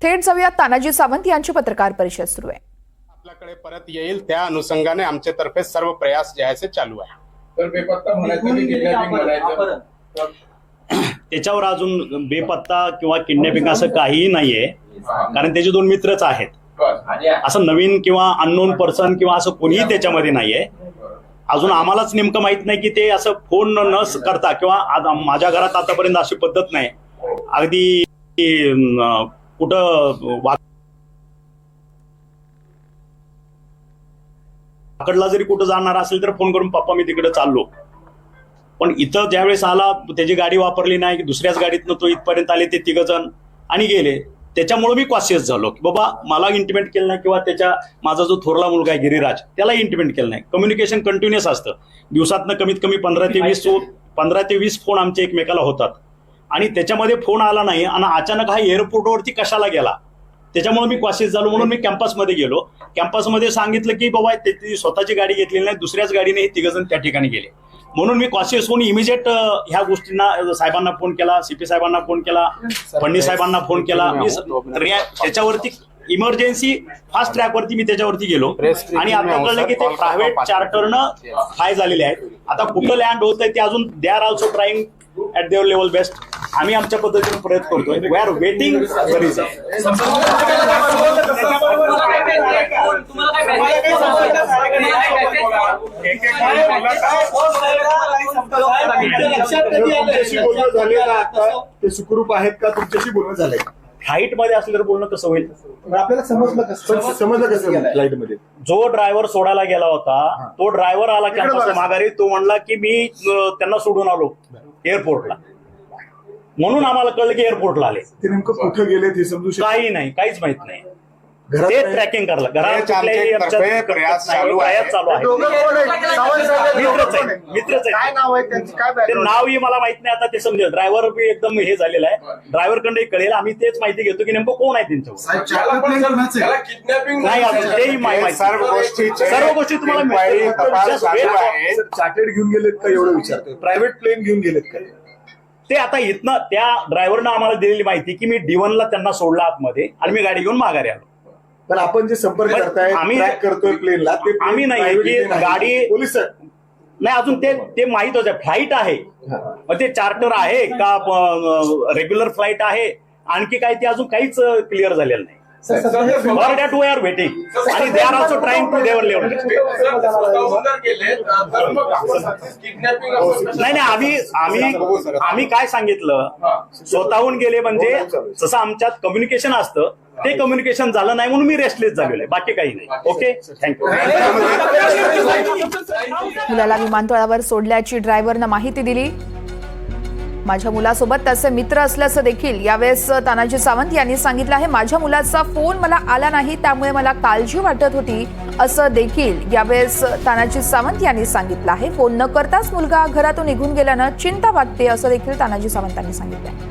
थेट जाऊया तानाजी सावंत यांची पत्रकार परिषद सुरू आहे. आपल्याकडे परत येईल त्या अनुषंगाने आमच्या तर्फे सर्व प्रयास जे आहे चालू आहे. तर बेपत्ता म्हणायचं की किडनॅपिंग म्हणायचं त्याच्यावर अजून बेपत्ता किंवा किडनॅपिंग असं काहीही नाहीये, कारण त्याचे दोन मित्रच आहेत. असं नवीन किंवा अननोन पर्सन किंवा असं कोणीही त्याच्यामध्ये नाहीये. अजून आम्हालाच नेमकं माहित नाही की ते असं फोन न करता किंवा माझ्या घरात आतापर्यंत अशी पद्धत नाही. अगदी कुठं वाकडला जरी कुठं जाणार असेल तर फोन करून पप्पा मी तिकडे चाललो. पण इथं ज्यावेळेस आला त्याची गाडी वापरली नाही की दुसऱ्याच गाडीतनं तो इथपर्यंत आले ते तिघजण आणि गेले. त्याच्यामुळे मी कॉशियस झालो की बाबा मला इंटिमेट केलं नाही किंवा माझा जो थोरला मुलगा आहे गिरिराज त्याला इंटिमेट केलं नाही. कम्युनिकेशन कंटिन्युअस असतं. दिवसातनं कमीत कमी 15 ते 20 फोन आमचे एकमेकाला होतात आणि त्याच्यामध्ये फोन आला नाही आणि अचानक हा एअरपोर्टवरती कशाला गेला त्याच्यामुळे मी कॉशियस झालो. म्हणून मी कॅम्पसमध्ये गेलो. कॅम्पसमध्ये सांगितलं की बाबा त्याची स्वतःची गाडी घेतलेली नाही, दुसऱ्याच गाडीने हे तिघजण त्या ठिकाणी गेले. म्हणून मी कॉशियस होऊन इमिजिएट ह्या गोष्टींना साहेबांना फोन केला, सीपी साहेबांना फोन केला, फडणवीस साहेबांना फोन केला. त्याच्यावरती इमर्जन्सी फास्ट ट्रॅकवरती मी त्याच्यावरती गेलो आणि आता कळलं की ते प्रायव्हेट चार्टरनं हाय झालेले आहेत. आता कुठं लँड होत आहे ते अजून they are also trying at their level best. आम्ही आमच्या पद्धतीने प्रयत्न करतोय. We are waiting for result. ते सुखरूप आहेत का, तुमच्याशी बोलणं झालंय? फ्लाईट मध्ये असल्यावर बोलणं कसं होईल? आपल्याला समजलं कसं फ्लाईट मध्ये? जो ड्रायव्हर सोडायला गेला होता तो ड्रायव्हर आला कॅम्पस माघारी. तो म्हणला की मी त्यांना सोडून आलो एअरपोर्टला. म्हणून आम्हाला कळलं की एअरपोर्टला आले. ते नेमकं कुठे गेले हे समजू शकतो? काही नाही, काहीच माहित नाही. घरात ते ट्रॅकिंग करलं. घरात प्रयास चालू आहे. मित्रच आहे. ते नावही मला माहित नाही. आता ते समजेल. ड्रायव्हर बी एकदम हे झालेला आहे. ड्रायव्हर कडे कळेल. आम्ही तेच माहिती घेतो की नेमकं कोण आहे त्यांच्यावर. नाही अजून तेही माहिती. सर्व गोष्टी तुम्हाला चार्टर्ड घेऊन गेलेत का एवढं विचारतोय? प्रायव्हेट प्लेन घेऊन गेलेत का? ते आता इथनं त्या ड्रायव्हरनं आम्हाला दिलेली माहिती की मी D1ला त्यांना सोडला आतमध्ये आणि मी गाडी घेऊन माघारी आलो. पण आपण जे संपर्क करताय, ट्रॅक करतोय प्लेनला, ते आम्ही नाही की गाडी पोलीस नाही अजून ते माहितच आहे. फ्लाईट आहे मग ते चार्टर आहे का रेग्युलर फ्लाईट आहे आणखी काय ते अजून काहीच क्लिअर झालेलं नाही. For that we are waiting आणि they are also trying to their level. नाही आम्ही काय सांगितलं, स्वतःहून गेले म्हणजे जसं आमच्यात कम्युनिकेशन असतं ते कम्युनिकेशन झालं नाही म्हणून मी रेस्टलेस झालेलो आहे. बाकी काही नाही. Okay, thank you. मुलाला विमानतळावर सोडल्याची ड्रायव्हरनं माहिती दिली. माझ्या मुलासोबत त्याचे मित्र असल्याचं देखील यावेळेस तानाजी सावंत यांनी सांगितलं आहे. माझ्या मुलाचा फोन मला आला नाही त्यामुळे मला काळजी वाटत होती असं देखील यावेळेस तानाजी सावंत यांनी सांगितलं आहे. फोन न करताच मुलगा घरातून निघून गेल्यानं चिंता वाटते असं देखील तानाजी सावंतांनी सांगितलं.